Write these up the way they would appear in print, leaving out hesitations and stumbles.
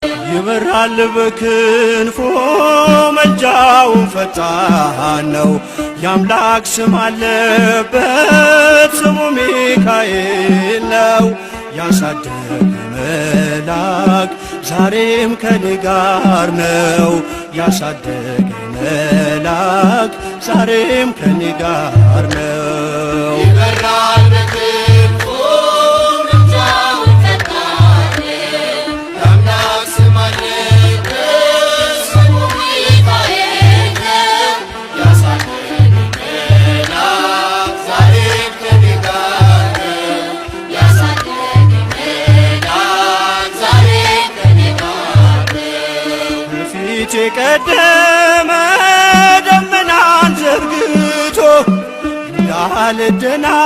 ይበራል በክንፎ መልጃውን ፈጣን ነው። የአምላክ ስም አለበት ስሙ ሚካኤል ነው። ያሳደገኝ መልአክ ዛሬም ከኔ ጋር ነው። ያሳደገኝ መልአክ ዛሬም ከኔ ጋር ነው። ይበራል በክንፎ መልጃውን ፈጣን ነው። የአምላክ ስም አለበት ስሙ ሚካኤል ነው። ያሳደገኝ መልአክ ዛሬም ከኔ ጋር ነው። ያሳደገኝ መልአክ ዛሬም ከኔ ጋር ነው። በፊቴ ቀደመ ደመናን ዘርግቶ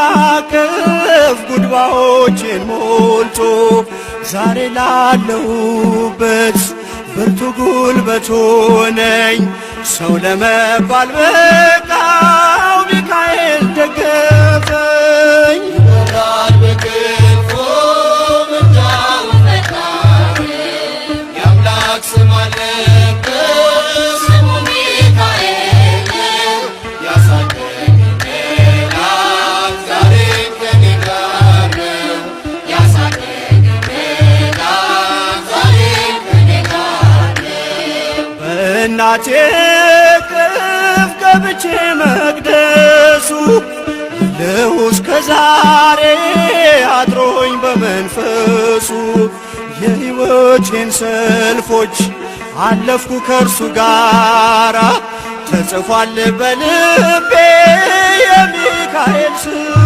እንዳልደናቀፍ ጉድባዎቼን ሞልቶ ዛሬ ላለሁበት ብርቱ ጉልበት ሆነኝ። ሰው ለመባል በቃው ሚካኤል ደገፈኝ። ይበራል በክንፎ መልጃውን ፈጣን ነው። የአምላክ ስም አለበት ስሙ ሚካኤል ነው። ያሳደገኝ መልአክ ዛሬም ከኔ ጋር ነው። ያሳደገኝ መልአክ ዛሬም ከኔ ጋር ነው። በእናቴ እቅፍ ገብቼ መቅደሱ ልሁ እስከ ዛሬ አድሮኝ በመንፈሱ የሕይወቴን ሰልፎች አለፍኩ ከእርሱ ጋራ ተጽፏል በልቤ የሚካኤል ስም